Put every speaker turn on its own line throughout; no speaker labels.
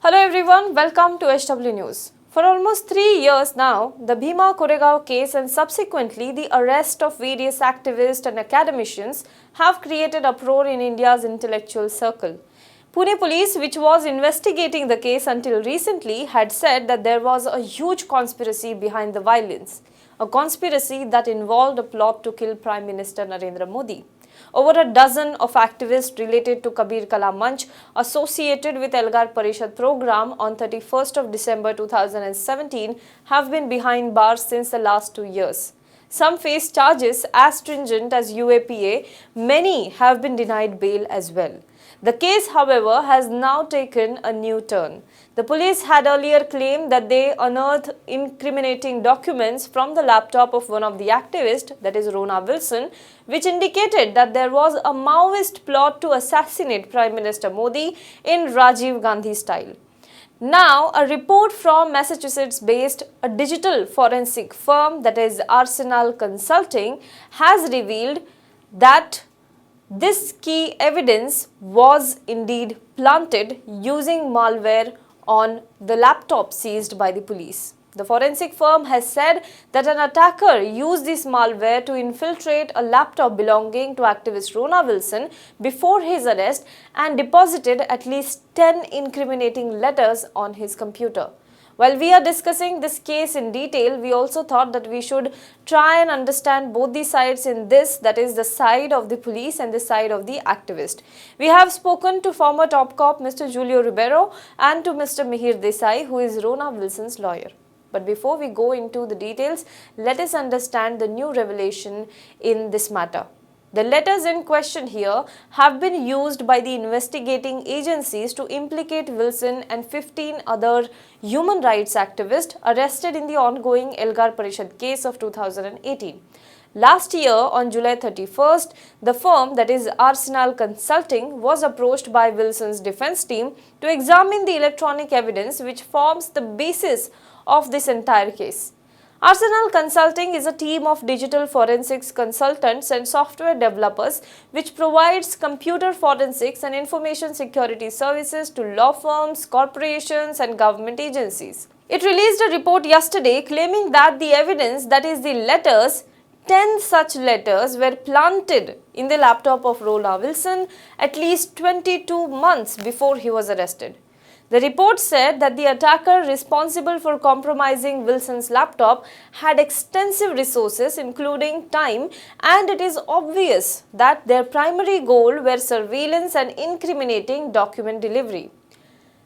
Hello everyone, welcome to HW News. For almost 3 years now, the Bhima-Koregaon case and subsequently the arrest of various activists and academicians have created uproar in India's intellectual circle. Pune police, which was investigating the case until recently, had said that there was a huge conspiracy behind the violence, a conspiracy that involved a plot to kill Prime Minister Narendra Modi. Over a dozen of activists related to Kabir Kala Manch associated with Elgaar Parishad program on 31st of December 2017 have been behind bars since the last 2 years. Some face charges as stringent as UAPA, many have been denied bail as well. The case, however, has now taken a new turn. The police had earlier claimed that they unearthed incriminating documents from the laptop of one of the activists, that is Rona Wilson, which indicated that there was a Maoist plot to assassinate Prime Minister Modi in Rajiv Gandhi style. Now, a report from Massachusetts-based a digital forensic firm, that is Arsenal Consulting, has revealed that this key evidence was indeed planted using malware on the laptop seized by the police. The forensic firm has said that an attacker used this malware to infiltrate a laptop belonging to activist Rona Wilson before his arrest and deposited at least 10 incriminating letters on his computer. While we are discussing this case in detail, we also thought that we should try and understand both the sides in this, that is the side of the police and the side of the activist. We have spoken to former top cop Mr. Julio Ribeiro and to Mr. Mihir Desai, who is Rona Wilson's lawyer. But before we go into the details, let us understand the new revelation in this matter. The letters in question here have been used by the investigating agencies to implicate Wilson and 15 other human rights activists arrested in the ongoing Elgaar Parishad case of 2018. Last year, on July 31st, the firm, that is Arsenal Consulting, was approached by Wilson's defense team to examine the electronic evidence which forms the basis of this entire case. Arsenal Consulting is a team of digital forensics consultants and software developers which provides computer forensics and information security services to law firms, corporations and government agencies. It released a report yesterday claiming that the evidence, that is the letters, 10 such letters were planted in the laptop of Rona Wilson at least 22 months before he was arrested. The report said that the attacker responsible for compromising Wilson's laptop had extensive resources including time, and it is obvious that their primary goal were surveillance and incriminating document delivery.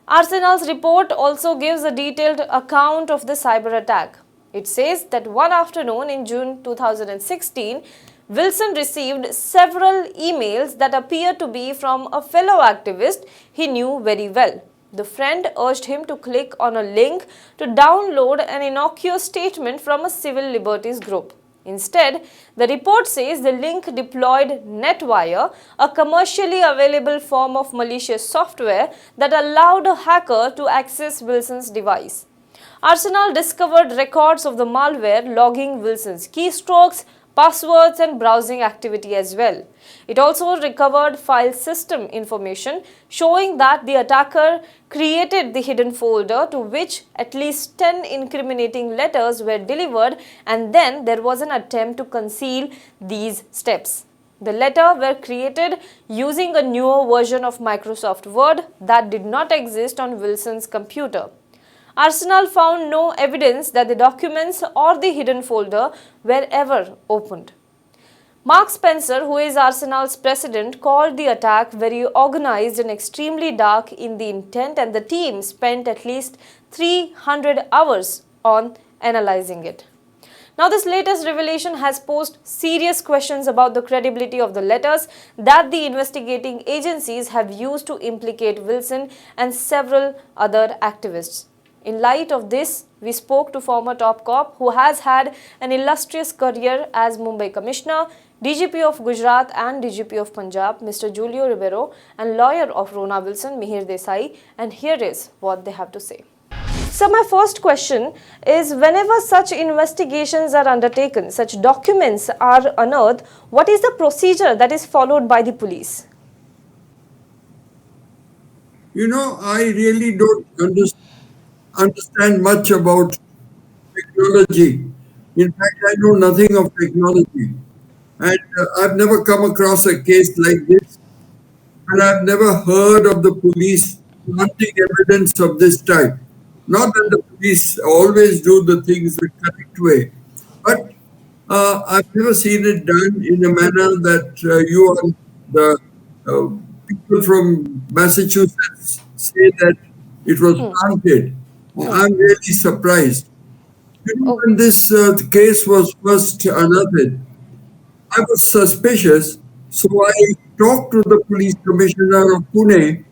Arsenal's report also gives a detailed account of the cyber attack. It says that one afternoon in June 2016, Wilson received several emails that appear to be from a fellow activist he knew very well. The friend urged him to click on a link to download an innocuous statement from a civil liberties group. Instead, the report says the link deployed NetWire, a commercially available form of malicious software that allowed a hacker to access Wilson's device. Arsenal discovered records of the malware logging Wilson's keystrokes, passwords and browsing activity as well. It also recovered file system information showing that the attacker created the hidden folder to which at least 10 incriminating letters were delivered, and then there was an attempt to conceal these steps. The letters were created using a newer version of Microsoft Word that did not exist on Wilson's computer. Arsenal found no evidence that the documents or the hidden folder were ever opened. Mark Spencer, who is Arsenal's president, called the attack very organized and extremely dark in the intent, and the team spent at least 300 hours on analyzing it. Now, this latest revelation has posed serious questions about the credibility of the letters that the investigating agencies have used to implicate Wilson and several other activists. In light of this, we spoke to former top cop who has had an illustrious career as Mumbai Commissioner, DGP of Gujarat and DGP of Punjab, Mr. Julio Ribeiro, and lawyer of Rona Wilson, Mihir Desai, and here is what they have to say. So my first question is, whenever such investigations are undertaken, such documents are unearthed, what is the procedure that is followed by the police?
I really don't understand much about technology. In fact, I know nothing of technology. And I've never come across a case like this. And I've never heard of the police planting evidence of this type. Not that the police always do the things the correct way, but I've never seen it done in a manner that you and the uh, people from Massachusetts say that it was planted. I'm really surprised.
Oh,
When this case was first unearthed, I was suspicious, so I talked to the police commissioner of Pune,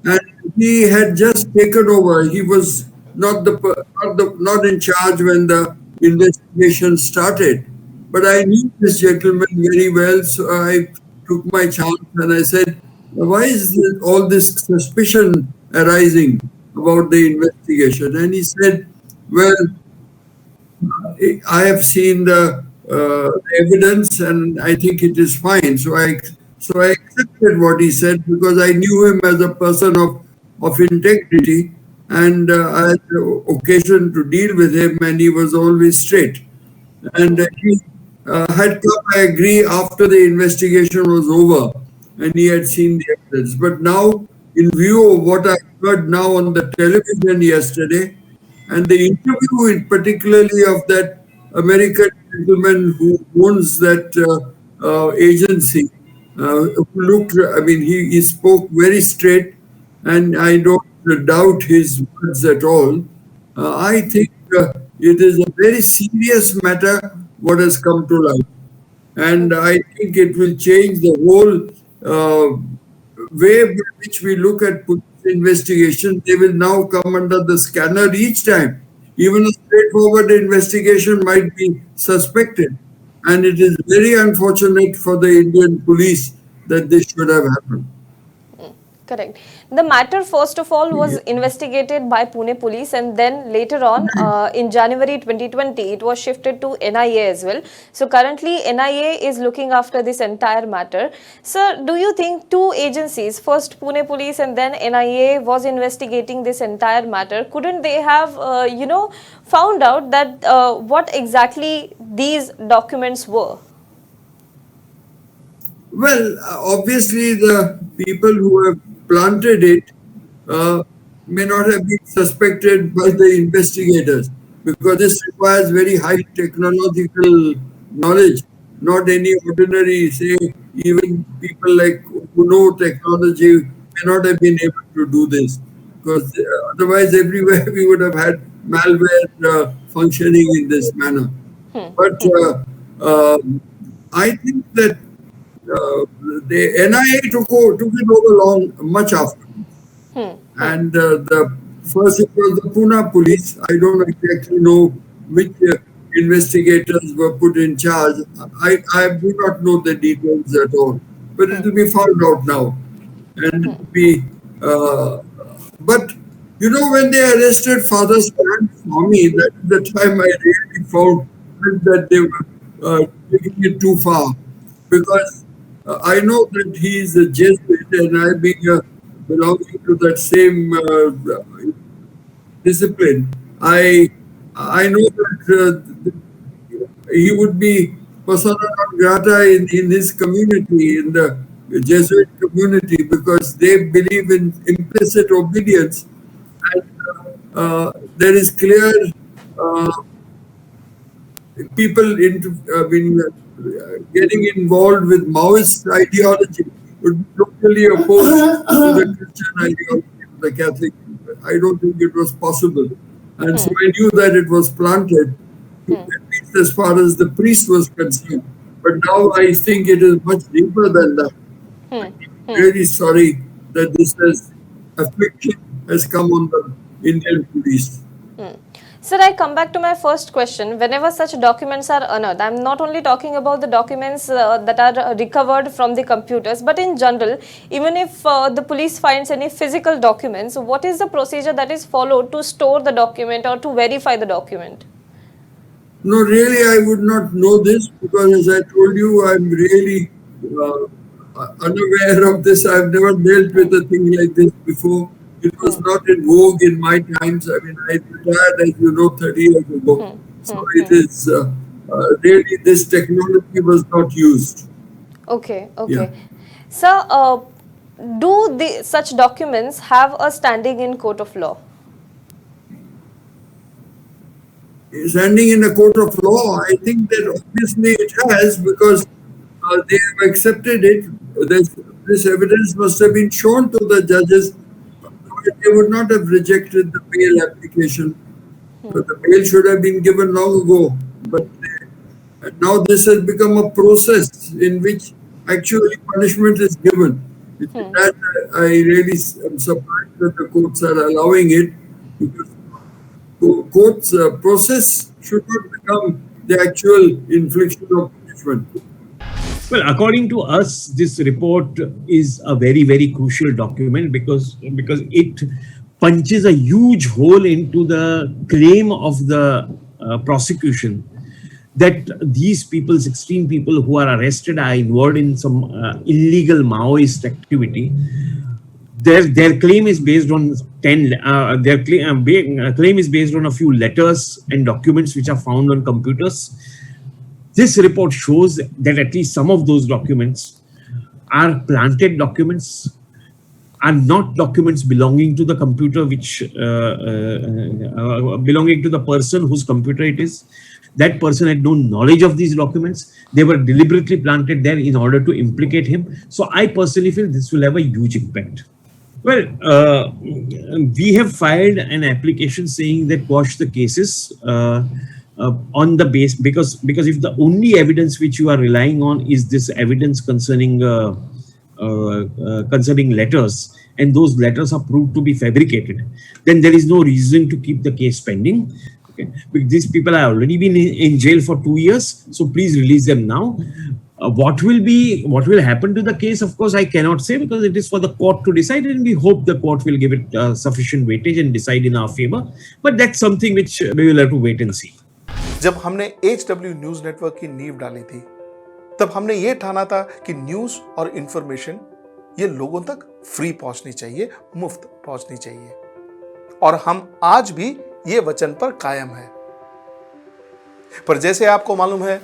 and he had just taken over. He was not in charge when the investigation started. But I knew this gentleman very well, so I took my chance and I said, "Why is all this suspicion arising about the investigation?" And he said, "Well, I have seen the evidence, and I think it is fine." So I accepted what he said because I knew him as a person of integrity, and I had the occasion to deal with him, and he was always straight. And he had come, I agree, after the investigation was over and he had seen the evidence. But now, in view of what I heard now on the television yesterday, and the interview, particularly of that American gentleman who owns that agency, who looked, I mean, he spoke very straight, and I don't doubt his words at all. I think it is a very serious matter what has come to light, and I think it will change the whole way by which we look at police investigation. They will now come under the scanner each time. Even a straightforward investigation might be suspected, and it is very unfortunate for the Indian police that this should have happened.
correct. The matter, first of all, was investigated by Pune police, and then later on, in January 2020, it was shifted to NIA as well. So currently, NIA is looking after this entire matter. Sir, do you think two agencies, first Pune police and then NIA, was investigating this entire matter? Couldn't they have, found out that what exactly these documents were?
Well, obviously, the people who have planted it uh, may not have been suspected by the investigators because this requires very high technological knowledge. Not any ordinary, say, even people like who know technology may not have been able to do this because otherwise, everywhere we would have had malware functioning in this manner. But I think that uh, the NIA took it over long much after. And the first it was the Pune police. I don't exactly know which investigators were put in charge. I do not know the details at all. But it will be found out now. And it will be, uh, but when they arrested Father Stan Swami, that is the time I really found that they were taking it too far. Because I know that he is a Jesuit, and I being belonging to that same discipline, I know that he would be persona non grata in his community, in the Jesuit community, because they believe in implicit obedience, and there is clear uh, people into getting involved with Maoist ideology would be totally opposed to the Christian ideology of the Catholic. I don't think it was possible. And so I knew that it was planted, at least as far as the priest was concerned. But now I think it is much deeper than that. Really sorry that this affliction has come on the Indian police.
Sir, I come back to my first question. Whenever such documents are unearthed, I'm not only talking about the documents that are recovered from the computers, but in general, even if the police finds any physical documents, what is the procedure that is followed to store the document or to verify the document?
No, really, I would not know this because, as I told you, I'm really unaware of this. I've never dealt with a thing like this before. It was not in vogue in my times. I mean, I retired, as you know, 30 years ago. So it is really, this technology was not used.
Okay,
Yeah.
okay. Sir, do such documents have a standing in court of law?
Standing in a court of law, I think that obviously it has, because they have accepted it. This evidence must have been shown to the judges. They would not have rejected the bail application. But the bail should have been given long ago. But now this has become a process in which actually punishment is given. That I really am surprised that the courts are allowing it, because courts process should not become the actual infliction of punishment.
Well, according to us, this report is a very, very crucial document because it punches a huge hole into the claim of the prosecution that these people, 16 people who are arrested, are involved in some illegal Maoist activity. Their claim is based on claim is based on a few letters and documents which are found on computers. This report shows that at least some of those documents are planted documents, are not documents belonging to the computer, which belonging to the person whose computer it is. That person had no knowledge of these documents. They were deliberately planted there in order to implicate him. So I personally feel this will have a huge impact. Well, we have filed an application saying that quash the cases on the base, because if the only evidence which you are relying on is this evidence concerning letters, and those letters are proved to be fabricated, then there is no reason to keep the case pending. Okay. These people have already been in jail for 2 years, so please release them now. What will happen to the case, of course, I cannot say, because it is for the court to decide, and we hope the court will give it sufficient weightage and decide in our favor. But that's something which we will have to wait and see.
जब हमने HW news network की नींव डाली थी, तब हमने ये ठाना था कि न्यूज और इंफॉर्मेशन ये लोगों तक फ्री पहुंचनी चाहिए, मुफ्त पहुंचनी चाहिए, और हम आज भी ये वचन पर कायम हैं। पर जैसे आपको मालूम है,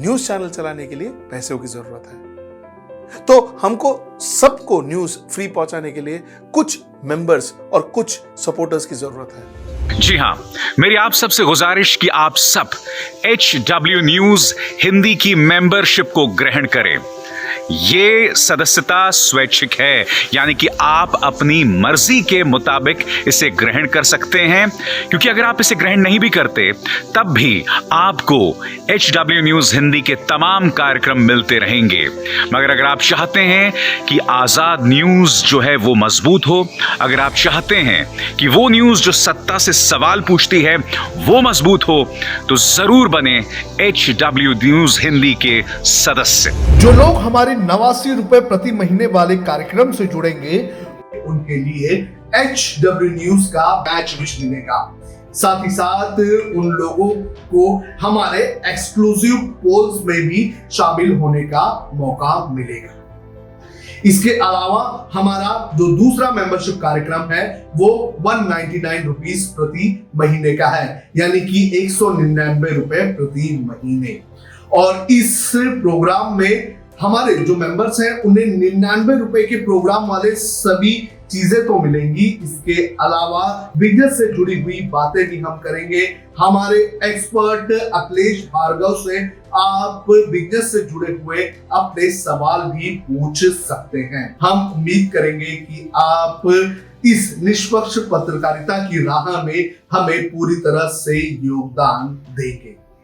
न्यूज चैनल चलाने के लिए पैसों की जरूरत है, तो हमको सबको न्यूज फ्री पहुंचाने के लिए कुछ मेंबर्स और कुछ सपोर्टर्स की जरूरत है।
जी हां, मेरी आप सबसे गुजारिश कि आप सब HW न्यूज हिंदी की मेंबरशिप को ग्रहण करें। ये सदस्यता स्वैच्छिक है, यानी कि आप अपनी मर्जी के मुताबिक इसे ग्रहण कर सकते हैं, क्योंकि अगर आप इसे ग्रहण नहीं भी करते तब भी आपको HW न्यूज हिंदी के तमाम कार्यक्रम मिलते रहेंगे। मगर अगर आप चाहते हैं कि आजाद न्यूज जो है वो मजबूत हो, अगर आप चाहते हैं कि वो न्यूज जो सत्ता से सवाल पूछती है वो मजबूत हो, तो जरूर बने HW न्यूज हिंदी के सदस्य।
जो लोग हमारे 89 रुपए प्रति महीने वाले कार्यक्रम से जुड़ेंगे, उनके लिए HW न्यूज का बैच विश मिलेगा। साथ ही साथ उन लोगों को हमारे एक्सक्लूसिव पोल्स में भी शामिल होने का मौका मिलेगा। इसके अलावा हमारा जो दूसरा मेंबरशिप कार्यक्रम है वो 199 रुपीस प्रति महीने का है, यानी कि 199 रुपए प्रति महीने। और इस प्रोग्राम में हमारे जो मेंबर्स हैं उन्हें 99 रुपए के प्रोग्राम वाले सभी चीजें तो मिलेंगी। इसके अलावा बिजनेस से जुड़ी हुई बातें भी हम करेंगे। हमारे एक्सपर्ट अखिलेश भार्गव से आप बिजनेस से जुड़े हुए अपने सवाल भी पूछ सकते हैं। हम उम्मीद करेंगे कि आप इस निष्पक्ष पत्रकारिता की राह में हमें पूरी तरह से योगदान देंगे।